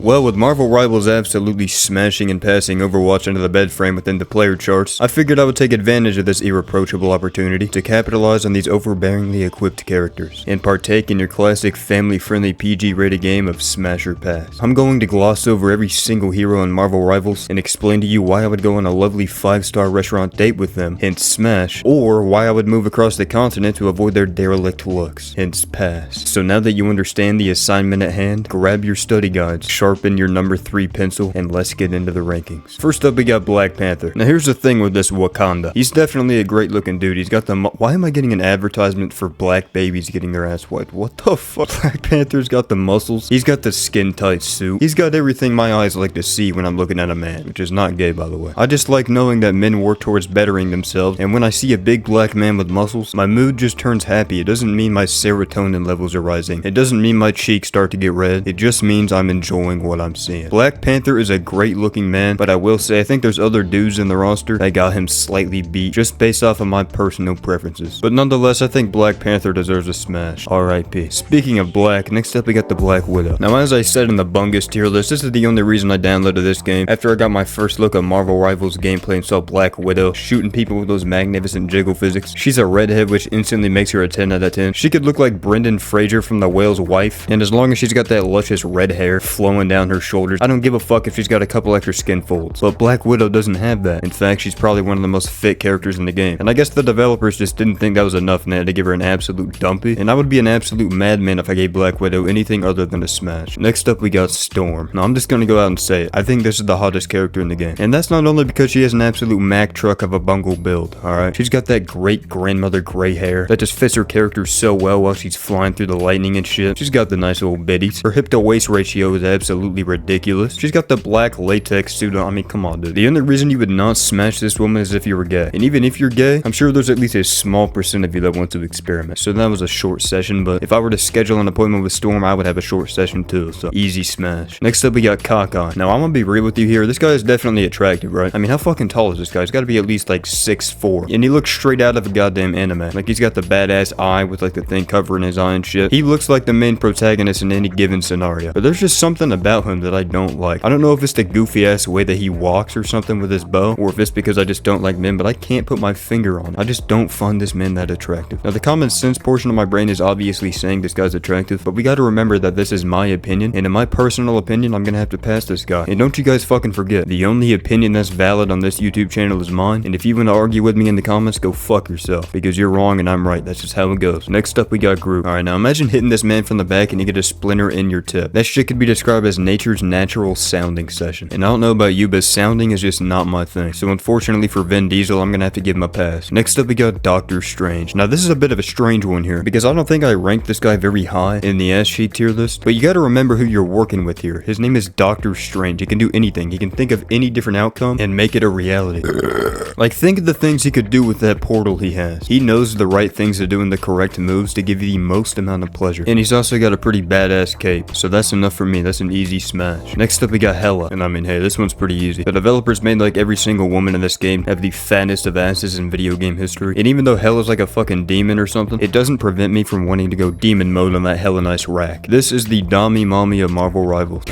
Well, with Marvel Rivals absolutely smashing and passing Overwatch into the bed frame within the player charts, I figured I would take advantage of this irreproachable opportunity to capitalize on these overbearingly equipped characters, and partake in your classic family-friendly PG-rated game of Smash or Pass. I'm going to gloss over every single hero in Marvel Rivals and explain to you why I would go on a lovely 5-star restaurant date with them, hence Smash, or why I would move across the continent to avoid their derelict looks, hence Pass. So now that you understand the assignment at hand, grab your study guides, sharpen your number 3 pencil, and let's get into the rankings. First up, we got Black Panther. Now here's the thing with this Wakanda. He's definitely a great looking dude. He's got the why am I getting an advertisement for black babies getting their ass wiped? What the fuck? Black Panther's got the muscles. He's got the skin tight suit. He's got everything my eyes like to see when I'm looking at a man, which is not gay by the way. I just like knowing that men work towards bettering themselves, and when I see a big black man with muscles, my mood just turns happy. It doesn't mean my serotonin levels are rising. It doesn't mean my cheeks start to get red. It just means I'm enjoying what I'm seeing. Black Panther is a great looking man, but I will say I think there's other dudes in the roster that got him slightly beat just based off of my personal preferences. But nonetheless, I think Black Panther deserves a smash. R.I.P. Speaking of black, next up we got the Black Widow. Now as I said in the Bungus tier list, this is the only reason I downloaded this game. After I got my first look at Marvel Rivals gameplay and saw Black Widow shooting people with those magnificent jiggle physics. She's a redhead, which instantly makes her a 10 out of 10. She could look like Brendan Fraser from The Whale's Wife, and as long as she's got that luscious red hair flowing down her shoulders, I don't give a fuck if she's got a couple extra skin folds. But Black Widow doesn't have that. In fact, she's probably one of the most fit characters in the game. And I guess the developers just didn't think that was enough and they had to give her an absolute dumpy. And I would be an absolute madman if I gave Black Widow anything other than a smash. Next up, we got Storm. Now, I'm just gonna go out and say it. I think this is the hottest character in the game. And that's not only because she has an absolute Mack truck of a bungle build, alright? She's got that great grandmother gray hair that just fits her character so well while she's flying through the lightning and shit. She's got the nice little bitties. Her hip to waist ratio is absolutely ridiculous. She's got the black latex suit on. I mean, come on, dude. The only reason you would not smash this woman is if you were gay. And even if you're gay, I'm sure there's at least a small percent of you that want to experiment. So that was a short session, but if I were to schedule an appointment with Storm, I would have a short session too, so easy smash. Next up, we got Hawkeye. Now, I'm gonna be real with you here. This guy is definitely attractive, right? I mean, how fucking tall is this guy? He's gotta be at least like 6'4". And he looks straight out of a goddamn anime. Like, he's got the badass eye with like the thing covering his eye and shit. He looks like the main protagonist in any given scenario. But there's just something about him that I don't like. I don't know if it's the goofy ass way that he walks or something with his bow, or if it's because I just don't like men, but I can't put my finger on it. I just don't find this man that attractive. Now, the common sense portion of my brain is obviously saying this guy's attractive, but we gotta remember that this is my opinion, and in my personal opinion, I'm gonna have to pass this guy. And don't you guys fucking forget, the only opinion that's valid on this YouTube channel is mine, and if you want to argue with me in the comments, go fuck yourself, because you're wrong and I'm right. That's just how it goes. Next up, we got Groot. Alright, now imagine hitting this man from the back and you get a splinter in your tip. That shit could be described as nature's natural sounding session. And I don't know about you, but sounding is just not my thing. So unfortunately for Vin Diesel, I'm gonna have to give him a pass. Next up, we got Doctor Strange. Now this is a bit of a strange one here, because I don't think I ranked this guy very high in the ass cheek tier list, but you gotta remember who you're working with here. His name is Doctor Strange. He can do anything. He can think of any different outcome and make it a reality. Like, think of the things he could do with that portal he has. He knows the right things to do and the correct moves to give you the most amount of pleasure. And he's also got a pretty badass cape, so that's enough for me. That's an easy smash. Next up, we got Hela. And I mean, hey, this one's pretty easy. The developers made like every single woman in this game have the fattest of asses in video game history. And even though Hela's like a fucking demon or something, it doesn't prevent me from wanting to go demon mode on that hella nice rack. This is the Dami Mommy of Marvel Rivals.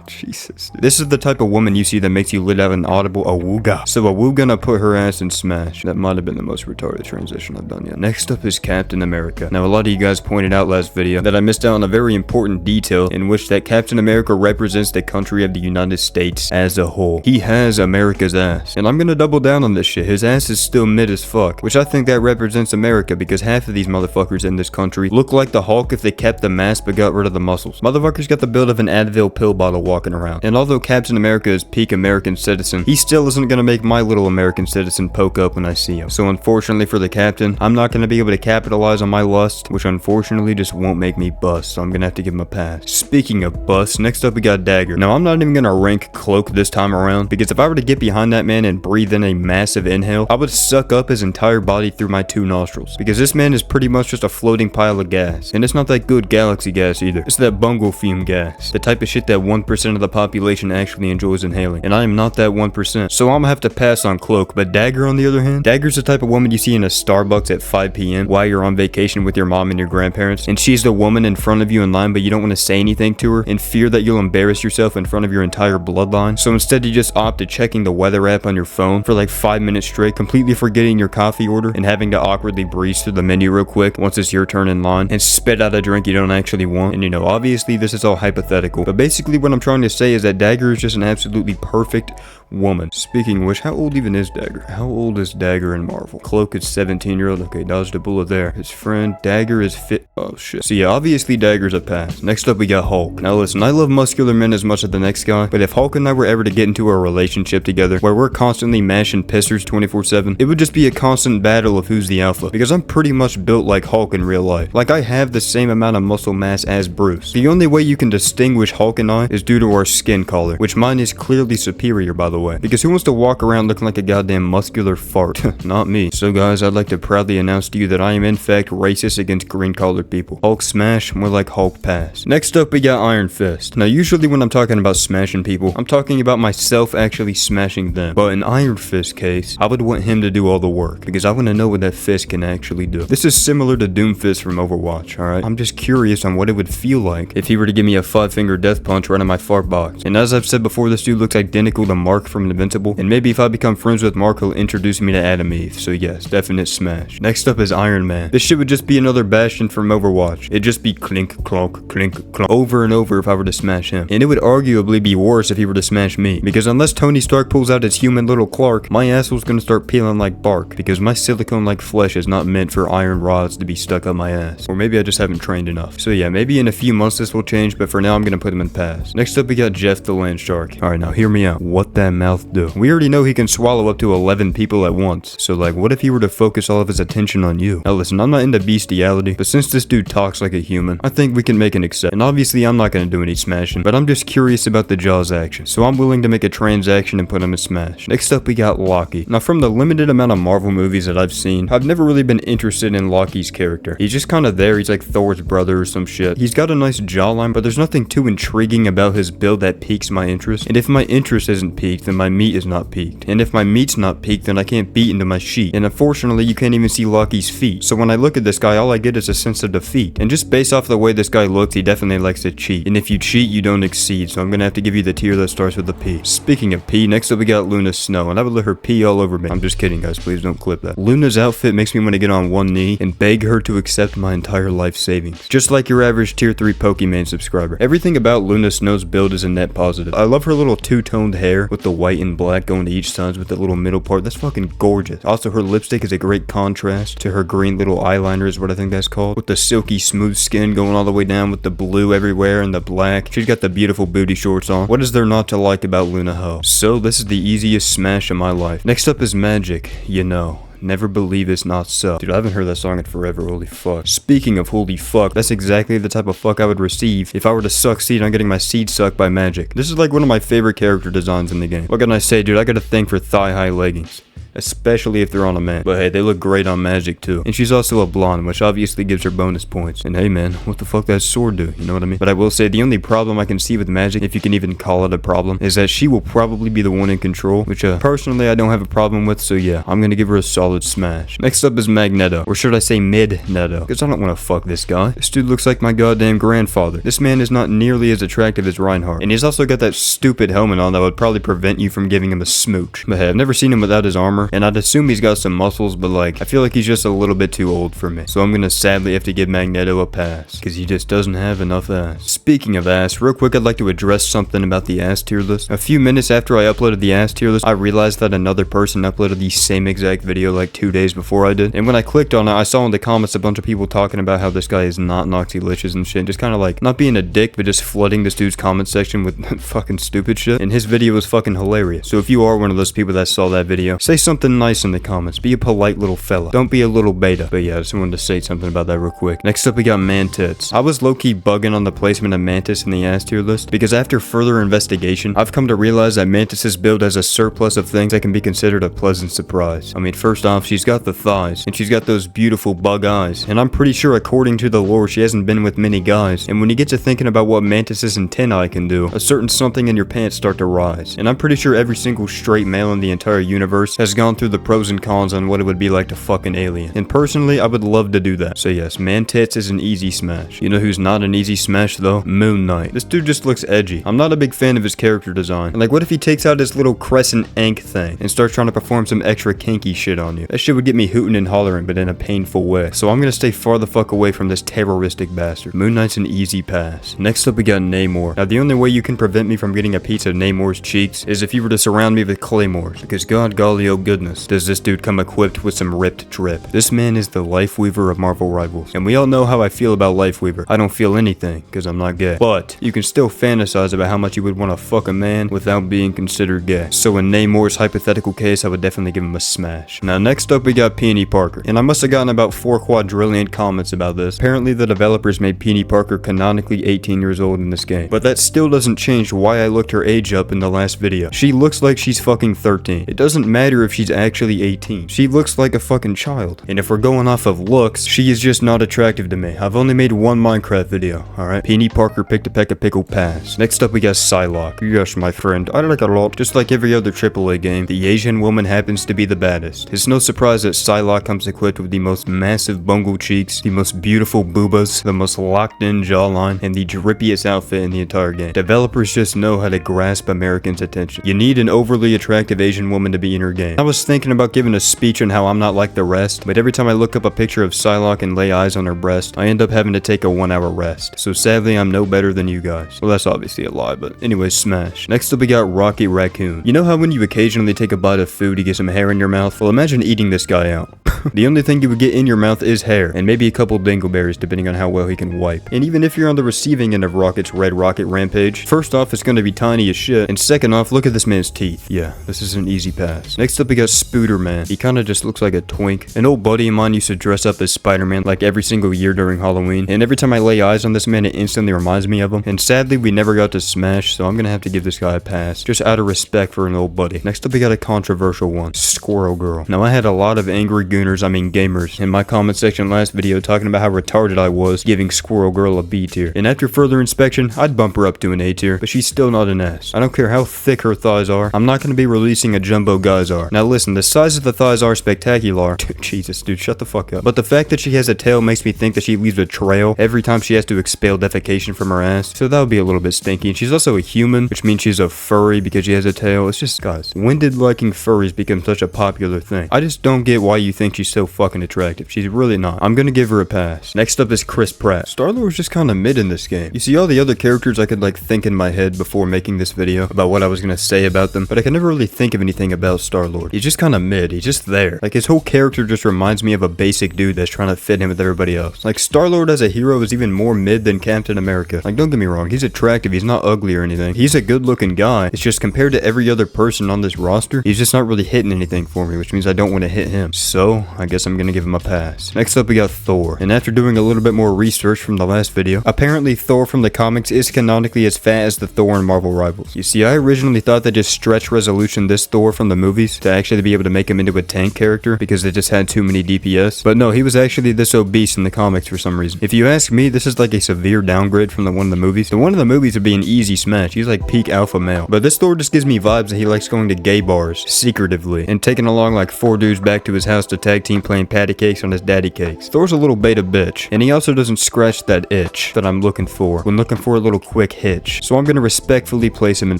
Jesus. This is the type of woman you see that makes you let out an audible awooga. So awooga gonna put her ass in smash. That might have been the most retarded transition I've done yet. Next up is Captain America. Now, a lot of you guys pointed out last video that I missed out on a very important detail in which that Captain America represents the country of the United States as a whole. He has America's ass. And I'm gonna double down on this shit. His ass is still mid as fuck, which I think that represents America, because half of these motherfuckers in this country look like the Hulk if they kept the mask but got rid of the muscles. Motherfuckers got the build of an Advil pill bottle walking around. And although Captain America is peak American citizen, he still isn't gonna make my little American citizen poke up when I see him. So unfortunately for the Captain, I'm not gonna be able to capitalize on my lust, which unfortunately just won't make me bust, so I'm gonna have to give him a pass. Speaking of bust, next up we got Dagger. Now, I'm not even gonna rank Cloak this time around, because if I were to get behind that man and breathe in a massive inhale, I would suck up his entire body through my 2 nostrils, because this man is pretty much just a floating pile of gas. And it's not that good galaxy gas either. It's that bungle fume gas. The type of shit that 1% 1% of the population actually enjoys inhaling, and I am not that 1%. So I'm gonna have to pass on Cloak, but Dagger on the other hand, Dagger's the type of woman you see in a Starbucks at 5 p.m. while you're on vacation with your mom and your grandparents, and she's the woman in front of you in line, but you don't want to say anything to her in fear that you'll embarrass yourself in front of your entire bloodline. So instead you just opt to checking the weather app on your phone for like 5 minutes straight, completely forgetting your coffee order and having to awkwardly breeze through the menu real quick once it's your turn in line and spit out a drink you don't actually want. And you know, obviously this is all hypothetical, but basically what I'm trying to say is that Dagger is just an absolutely perfect woman. Speaking of which, how old even is Dagger? How old is Dagger in Marvel? Cloak is 17-year-old. Okay, dodged a bullet there. His friend Dagger is fit. Oh shit. So yeah, obviously Dagger's a pass. Next up we got Hulk. Now listen, I love muscular men as much as the next guy, but if Hulk and I were ever to get into a relationship together where we're constantly mashing pissers 24/7, it would just be a constant battle of who's the alpha, because I'm pretty much built like Hulk in real life. Like I have the same amount of muscle mass as Bruce. The only way you can distinguish Hulk and I is due to our skin color, which mine is clearly superior by the way, because who wants to walk around looking like a goddamn muscular fart? Not me. So guys, I'd like to proudly announce to you that I am in fact racist against green colored people. Hulk smash, more like Hulk pass. Next up we got Iron Fist. Now usually when I'm talking about smashing people, I'm talking about myself actually smashing them, but in Iron Fist case, I would want him to do all the work, because I want to know what that fist can actually do. This is similar to Doomfist from Overwatch, alright? I'm just curious on what it would feel like if he were to give me a 5-finger death punch right in my fart box. And as I've said before, this dude looks identical to Mark from Invincible, and maybe if I become friends with Mark, he'll introduce me to Adam Eve, so yes, definite smash. Next up is Iron Man. This shit would just be another Bastion from Overwatch. It'd just be clink, clonk, over and over if I were to smash him. And it would arguably be worse if he were to smash me, because unless Tony Stark pulls out his human little Clark, my asshole's gonna start peeling like bark, because my silicone-like flesh is not meant for iron rods to be stuck up my ass. Or maybe I just haven't trained enough. So yeah, maybe in a few months this will change, but for now I'm gonna put him in pass. Next up we got Jeff the Land Shark. Alright, now hear me out. What that mouth do? We already know he can swallow up to 11 people at once, so like what if he were to focus all of his attention on you? Now listen, I'm not into bestiality, but since this dude talks like a human, I think we can make an exception. And obviously I'm not gonna do any smashing, but I'm just curious about the Jaws action, so I'm willing to make a transaction and put him in smash. Next up we got Loki. Now from the limited amount of Marvel movies that I've seen, I've never really been interested in Loki's character. He's just kind of there. He's like Thor's brother or some shit. He's got a nice jawline, but there's nothing too intriguing about his build that piques my interest. And if my interest isn't piqued, then my meat is not piqued. And if my meat's not peaked, then I can't beat into my sheet. And unfortunately, you can't even see Loki's feet. So when I look at this guy, all I get is a sense of defeat. And just based off the way this guy looks, he definitely likes to cheat. And if you cheat, you don't exceed. So I'm gonna have to give you the tier that starts with a P. Speaking of P, next up we got Luna Snow. And I would let her pee all over me. I'm just kidding, guys. Please don't clip that. Luna's outfit makes me want to get on one knee and beg her to accept my entire life savings. Just like your average tier 3 Pokemon subscriber. Everything about Luna Snow's build is a net positive. I love her little two-toned hair with the white and black going to each side with that little middle part. That's fucking gorgeous. Also, her lipstick is a great contrast to her green little eyeliner is what I think that's called. With the silky smooth skin going all the way down with the blue everywhere and the black. She's got the beautiful booty shorts on. What is there not to like about Luna Ho? So this is the easiest smash of my life. Next up is Magik. You know. Never believe it's not so. Dude, I haven't heard that song in forever. Holy fuck. Speaking of holy fuck, that's exactly the type of fuck I would receive if I were to succeed on getting my seed sucked by Magik. This is like one of my favorite character designs in the game. What can I say, dude? I got a thing for thigh-high leggings. Especially if they're on a man. But hey, they look great on Magik too. And she's also a blonde, which obviously gives her bonus points. And hey man, what the fuck that sword do? You know what I mean? But I will say the only problem I can see with Magik, if you can even call it a problem, is that she will probably be the one in control, which personally I don't have a problem with, so yeah, I'm gonna give her a solid smash. Next up is Magneto, or should I say Mid-Neto, because I don't want to fuck this guy. This dude looks like my goddamn grandfather. This man is not nearly as attractive as Reinhardt, and he's also got that stupid helmet on that would probably prevent you from giving him a smooch. But hey, I've never seen him without his armor, and I'd assume he's got some muscles, but like, I feel like he's just a little bit too old for me. So I'm gonna sadly have to give Magneto a pass, because he just doesn't have enough ass. Speaking of ass, real quick I'd like to address something about the ass tier list. A few minutes after I uploaded the ass tier list, I realized that another person uploaded the same exact video like 2 days before I did. And when I clicked on it, I saw in the comments a bunch of people talking about how this guy is not Noxylicious and shit. Just kind of like, not being a dick, but just flooding this dude's comment section with fucking stupid shit. And his video was fucking hilarious. So if you are one of those people that saw that video, say something something nice in the comments. Be a polite little fella. Don't be a little beta. But yeah, I just wanted to say something about that real quick. Next up, we got Mantis. I was low-key bugging on the placement of Mantis in the ass tier list because after further investigation, I've come to realize that Mantis's build has a surplus of things that can be considered a pleasant surprise. I mean, first off, she's got the thighs, and she's got those beautiful bug eyes, and I'm pretty sure according to the lore, she hasn't been with many guys, and when you get to thinking about what Mantis's antennae can do, a certain something in your pants start to rise, and I'm pretty sure every single straight male in the entire universe has gone through the pros and cons on what it would be like to fuck an alien, and personally, I would love to do that. So yes, Mantis is an easy smash. You know who's not an easy smash though? Moon Knight. This dude just looks edgy. I'm not a big fan of his character design, and like what if he takes out his little crescent ink thing and starts trying to perform some extra kinky shit on you? That shit would get me hooting and hollering, but in a painful way. So I'm gonna stay far the fuck away from this terroristic bastard. Moon Knight's an easy pass. Next up we got Namor. Now the only way you can prevent me from getting a piece of Namor's cheeks is if you were to surround me with claymores, because god golly oh goodness, does this dude come equipped with some ripped drip. This man is the Lifeweaver of Marvel Rivals, and we all know how I feel about Lifeweaver. I don't feel anything, because I'm not gay. But you can still fantasize about how much you would want to fuck a man without being considered gay. So in Namor's hypothetical case, I would definitely give him a smash. Now next up we got Peni Parker, and I must have gotten about 4 quadrillion comments about this. Apparently the developers made Peni Parker canonically 18 years old in this game, but that still doesn't change why I looked her age up in the last video. She looks like she's fucking 13. It doesn't matter if she's actually 18. She looks like a fucking child. And if we're going off of looks, she is just not attractive to me. I've only made one Minecraft video, alright? Peni Parker picked a peck of pickle pass. Next up we got Psylocke. Yes, my friend, I like a lot. Just like every other AAA game, the Asian woman happens to be the baddest. It's no surprise that Psylocke comes equipped with the most massive bungle cheeks, the most beautiful boobas, the most locked in jawline, and the drippiest outfit in the entire game. Developers just know how to grasp Americans' attention. You need an overly attractive Asian woman to be in your game. I was thinking about giving a speech on how I'm not like the rest, but every time I look up a picture of Psylocke and lay eyes on her breast, I end up having to take a 1-hour rest. So sadly, I'm no better than you guys. Well, that's obviously a lie, but anyways, smash. Next up we got Rocket Raccoon. You know how when you occasionally take a bite of food, you get some hair in your mouth? Well, imagine eating this guy out. The only thing you would get in your mouth is hair, and maybe a couple dingleberries depending on how well he can wipe. And even if you're on the receiving end of Rocket's red rocket rampage, first off, it's gonna be tiny as shit, and second off, look at this man's teeth. Yeah, this is an easy pass. Next up we got Spooderman. He kinda just looks like a twink. An old buddy of mine used to dress up as Spider-Man like every single year during Halloween, and every time I lay eyes on this man, it instantly reminds me of him. And sadly, we never got to smash, so I'm gonna have to give this guy a pass, just out of respect for an old buddy. Next up we got a controversial one, Squirrel Girl. Now I had a lot of angry gooners, I mean gamers, in my comment section last video talking about how retarded I was giving Squirrel Girl a B tier. And after further inspection, I'd bump her up to an A tier, but she's still not an S. I don't care how thick her thighs are, I'm not gonna be releasing a jumbo Geyser. Now listen, the size of the thighs are spectacular. Jesus, dude, shut the fuck up. But the fact that she has a tail makes me think that she leaves a trail every time she has to expel defecation from her ass, so that would be a little bit stinky. And she's also a human, which means she's a furry because she has a tail. It's just, guys, when did liking furries become such a popular thing? I just don't get why you think she's so fucking attractive. She's really not. I'm gonna give her a pass. Next up is Chris Pratt. Starlord was just kinda mid in this game. You see all the other characters I could like think in my head before making this video about what I was gonna say about them, but I could never really think of anything about Starlord. He's just kinda mid. He's just there. Like his whole character just reminds me of a basic dude that's trying to fit in with everybody else. Like Starlord as a hero is even more mid than Captain America. Like don't get me wrong, he's attractive, he's not ugly or anything. He's a good looking guy. It's just compared to every other person on this roster, he's just not really hitting anything for me, which means I don't want to hit him. So I guess I'm gonna give him a pass. Next up we got Thor. And after doing a little bit more research from the last video, apparently Thor from the comics is canonically as fat as the Thor in Marvel Rivals. You see, I originally thought they just stretched resolution this Thor from the movies to actually be able to make him into a tank character because they just had too many DPS. But no, he was actually this obese in the comics for some reason. If you ask me, this is like a severe downgrade from the one in the movies. The one in the movies would be an easy smash. He's like peak alpha male. But this Thor just gives me vibes that he likes going to gay bars secretively and taking along like 4 dudes back to his house to tag team playing patty cakes on his daddy cakes. Thor's a little beta bitch, and he also doesn't scratch that itch that I'm looking for when looking for a little quick hitch. So I'm gonna respectfully place him in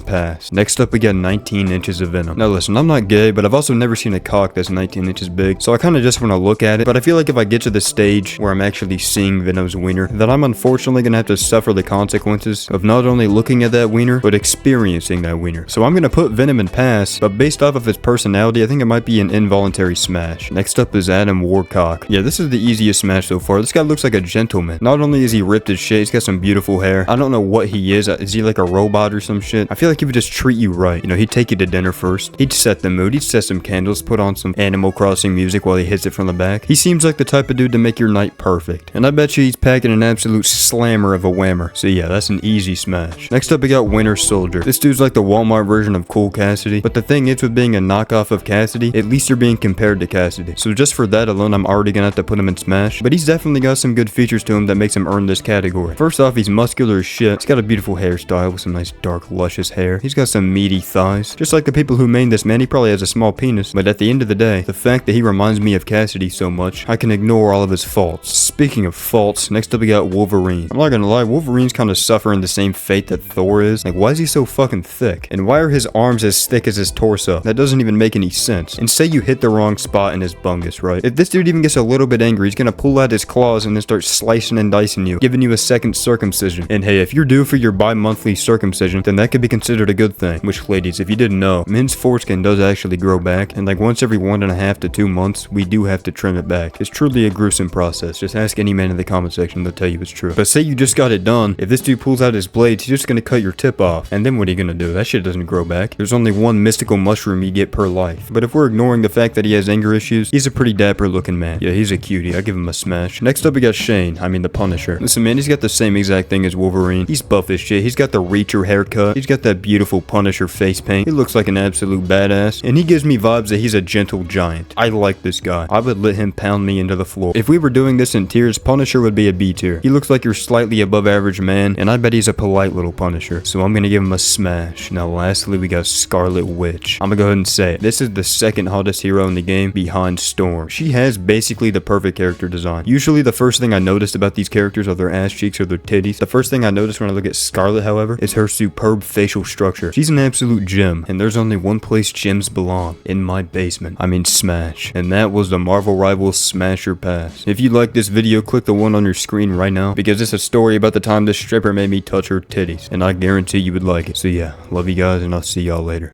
pass. Next up we got 19 inches of Venom. Now listen, I'm not gay, but I've also never seen a cock that's 19 inches big, so I kinda just wanna look at it, but I feel like if I get to the stage where I'm actually seeing Venom's wiener, then I'm unfortunately gonna have to suffer the consequences of not only looking at that wiener, but experiencing that wiener. So I'm gonna put Venom in pass, but based off of his personality, I think it might be an involuntary smash. Next up is Adam Warcock. Yeah, this is the easiest smash so far. This guy looks like a gentleman. Not only is he ripped as shit, he's got some beautiful hair. I don't know what he is. Is he like a robot or some shit? I feel like he would just treat you right. You know, he'd take you to dinner first. He'd set the mood. He'd set set some candles, put on some Animal Crossing music while he hits it from the back. He seems like the type of dude to make your night perfect. And I bet you he's packing an absolute slammer of a whammer. So yeah, that's an easy smash. Next up we got Winter Soldier. This dude's like the Walmart version of Cool Cassidy. But the thing is, with being a knockoff of Cassidy, at least you're being compared to Cassidy. So just for that alone, I'm already gonna have to put him in Smash. But he's definitely got some good features to him that makes him earn this category. First off, he's muscular as shit. He's got a beautiful hairstyle with some nice dark luscious hair. He's got some meaty thighs. Just like the people who made this man, he probably has a small penis. But at the end of the day, the fact that he reminds me of Cassidy so much, I can ignore all of his faults. Speaking of faults, next up we got Wolverine. I'm not gonna lie, Wolverine's kind of suffering the same fate that Thor is. Like, why is he so fucking thick? And why are his arms as thick as his torso? That doesn't even make any sense. And say you hit the wrong spot in his bungus, right? If this dude even gets a little bit angry, he's gonna pull out his claws and then start slicing and dicing you, giving you a second circumcision. And hey, if you're due for your bi-monthly circumcision, then that could be considered a good thing. Which, ladies, if you didn't know, men's foreskin does actually grow back, and like once every 1.5 to 2 months, we do have to trim it back. It's truly a gruesome process. Just ask any man in the comment section, they'll tell you it's true. But say you just got it done, if this dude pulls out his blades, he's just gonna cut your tip off. And then what are you gonna do? That shit doesn't grow back. There's only one mystical mushroom you get per life. But if we're ignoring the fact that he has anger issues, he's a pretty dapper looking man. Yeah, he's a cutie. I give him a smash. Next up we got Shane. I mean the Punisher. Listen man, he's got the same exact thing as Wolverine. He's buff as shit. He's got the Reacher haircut. He's got that beautiful Punisher face paint. He looks like an absolute badass. And he gives me vibes that he's a gentle giant. I like this guy. I would let him pound me into the floor. If we were doing this in tiers, Punisher would be a B tier. He looks like your slightly above average man, and I bet he's a polite little Punisher. So I'm gonna give him a smash. Now lastly we got Scarlet Witch. I'm gonna go ahead and say it. This is the second hottest hero in the game behind Storm. She has basically the perfect character design. Usually the first thing I noticed about these characters are their ass cheeks or their titties. The first thing I notice when I look at Scarlet, however, is her superb facial structure. She's an absolute gem, and there's only one place gems belong. In my basement. I mean Smash. And that was the Marvel Rivals Smasher Pass. If you like this video, click the one on your screen right now, because it's a story about the time this stripper made me touch her titties, and I guarantee you would like it. So yeah, love you guys, and I'll see y'all later.